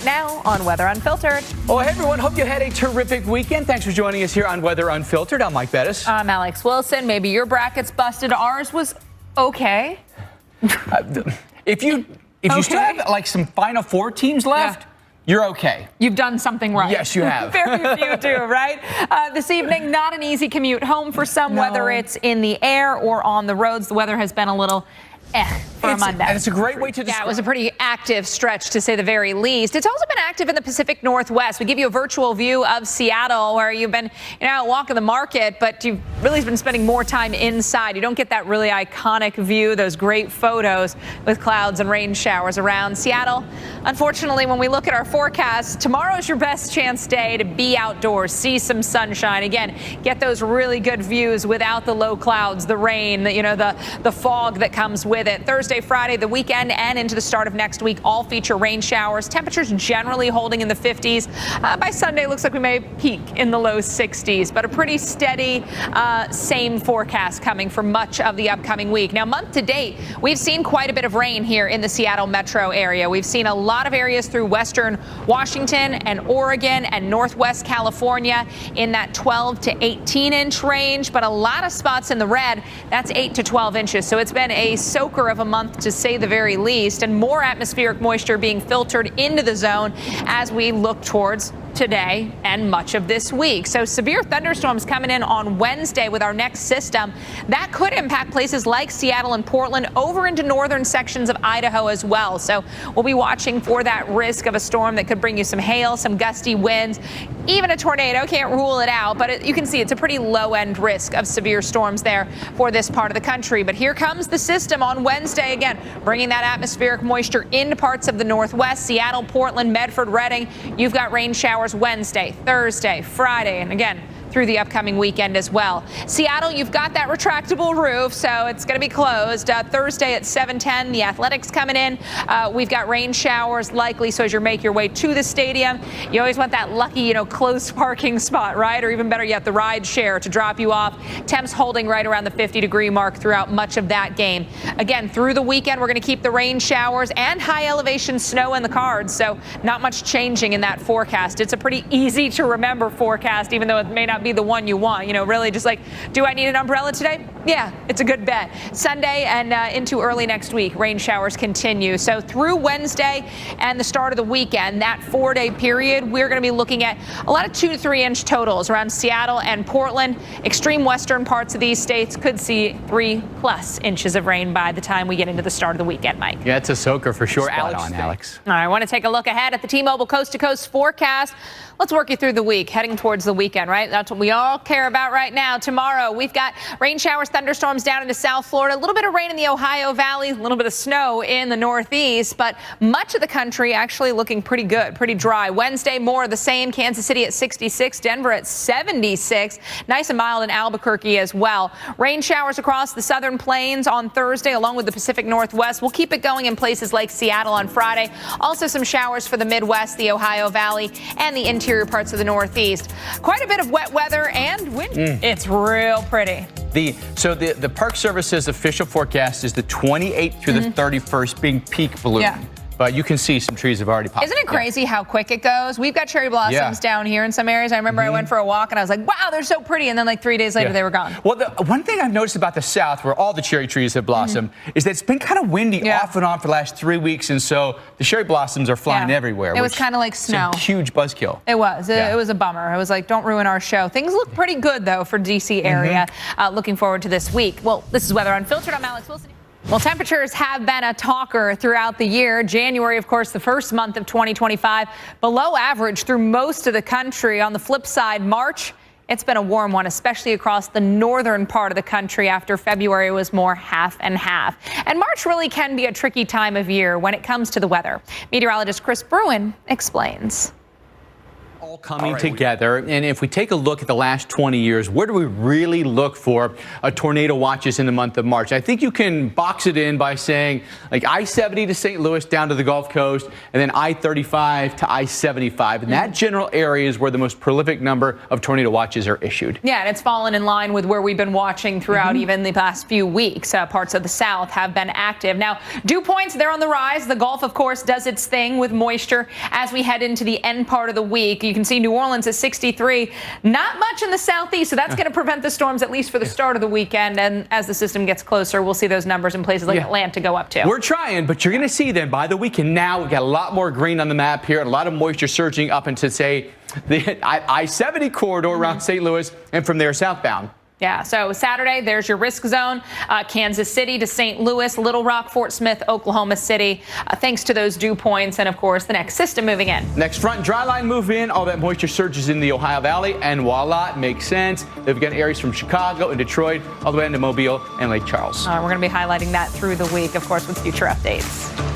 Now on Weather Unfiltered. Oh, hey everyone. Hope you had a terrific weekend. Thanks for joining us here on Weather Unfiltered. I'm Mike Bettis. I'm Alex Wilson. Maybe your bracket's busted. Ours was okay. If you still have like some Final Four teams left, you're okay. You've done something right. Yes, you have. Very few do, right? This evening, not an easy commute home for some, whether it's in the air or on the roads. The weather has been a little for a Monday. And it's a great way to describe. Yeah, it was a pretty active stretch, to say the very least. It's also been active in the Pacific Northwest. We give you a virtual view of Seattle, where you've been out walking the market, but you've really been spending more time inside. You don't get that really iconic view, those great photos with clouds and rain showers around. Seattle, unfortunately, when we look at our forecast, tomorrow's your best chance day to be outdoors, see some sunshine. Again, get those really good views without the low clouds, the rain, the fog that comes with it. Thursday, Friday, the weekend, and into the start of next week all feature rain showers. Temperatures generally holding in the 50s. By Sunday, looks like we may peak in the low 60s, but a pretty steady, same forecast coming for much of the upcoming week. Now, month to date, we've seen quite a bit of rain here in the Seattle metro area. We've seen a lot of areas through western Washington and Oregon and northwest California in that 12 to 18 inch range, but a lot of spots in the red. That's 8 to 12 inches. So it's been a soaker of a month, to say the very least, and more atmospheric moisture being filtered into the zone as we look towards today and much of this week. So severe thunderstorms coming in on Wednesday with our next system. That could impact places like Seattle and Portland over into northern sections of Idaho as well. So we'll be watching for that risk of a storm that could bring you some hail, some gusty winds, even a tornado. Can't rule it out, but you can see it's a pretty low end risk of severe storms there for this part of the country. But here comes the system on Wednesday again, bringing that atmospheric moisture into parts of the northwest, Seattle, Portland, Medford, Redding. You've got rain showers Wednesday, Thursday, Friday, and again through the upcoming weekend as well. Seattle, you've got that retractable roof, so it's going to be closed. Thursday at 7:10, the Athletics coming in. We've got rain showers likely, so as you make your way to the stadium, you always want that lucky, close parking spot, right? Or even better yet, the ride share to drop you off. Temps holding right around the 50-degree mark throughout much of that game. Again, through the weekend, we're going to keep the rain showers and high elevation snow in the cards, so not much changing in that forecast. It's a pretty easy to remember forecast, even though it may not be the one you want. Really just like, do I need an umbrella today? Yeah, it's a good bet. Sunday and into early next week, rain showers continue. So through Wednesday and the start of the weekend, that 4-day period, we're going to be looking at a lot of 2 to 3 inch totals around Seattle and Portland. Extreme western parts of these states could see 3+ inches of rain by the time we get into the start of the weekend, Mike. Yeah, it's a soaker for sure. Spot on, Alex. All right, I want to take a look ahead at the T-Mobile Coast to Coast forecast. Let's work you through the week, heading towards the weekend, right? That's what we all care about right now. Tomorrow, we've got rain showers, thunderstorms down into South Florida, a little bit of rain in the Ohio Valley, a little bit of snow in the Northeast, but much of the country actually looking pretty good, pretty dry. Wednesday, more of the same. Kansas City at 66, Denver at 76. Nice and mild in Albuquerque as well. Rain showers across the southern plains on Thursday, along with the Pacific Northwest. We'll keep it going in places like Seattle on Friday. Also some showers for the Midwest, the Ohio Valley, and the interior parts of the Northeast. Quite a bit of wet weather and wind. It's real pretty. The Park Service's official forecast is the 28th through the 31st being peak bloom. Yeah. But you can see some trees have already popped. Isn't it crazy how quick it goes? We've got cherry blossoms down here in some areas. I remember I went for a walk and I was like, wow, they're so pretty. And then like 3 days later, they were gone. Well, the one thing I've noticed about the South, where all the cherry trees have blossomed, is that it's been kind of windy off and on for the last 3 weeks. And so the cherry blossoms are flying everywhere. It was kind of like snow. It's a huge buzzkill. It was. It was a bummer. I was like, don't ruin our show. Things look pretty good, though, for D.C. area. Looking forward to this week. Well, this is Weather Unfiltered. I'm Alex Wilson. Well, temperatures have been a talker throughout the year. January, of course, the first month of 2025, below average through most of the country. On the flip side, March, it's been a warm one, especially across the northern part of the country after February was more half and half. And March really can be a tricky time of year when it comes to the weather. Meteorologist Chris Bruin explains. all coming together. And if we take a look at the last 20 years, where do we really look for tornado watches in the month of March? I think you can box it in by saying like I-70 to St. Louis down to the Gulf Coast, and then I-35 to I-75. And that general area is where the most prolific number of tornado watches are issued. Yeah, and it's fallen in line with where we've been watching throughout even the past few weeks. Parts of the South have been active. Now, dew points, they're on the rise. The Gulf, of course, does its thing with moisture as we head into the end part of the week. You can see New Orleans is 63. Not much in the southeast, so that's going to prevent the storms, at least for the start of the weekend. And as the system gets closer, we'll see those numbers in places like Atlanta go up too. We're trying, but you're going to see them by the weekend. Now we've got a lot more green on the map here, and a lot of moisture surging up into, say, the I-70 corridor around St. Louis, and from there southbound. Yeah, so Saturday, there's your risk zone, Kansas City to St. Louis, Little Rock, Fort Smith, Oklahoma City, thanks to those dew points and, of course, the next system moving in. Next front and dry line move in, all that moisture surges in the Ohio Valley, and voila, it makes sense. They've got areas from Chicago and Detroit all the way into Mobile and Lake Charles. We're going to be highlighting that through the week, of course, with future updates.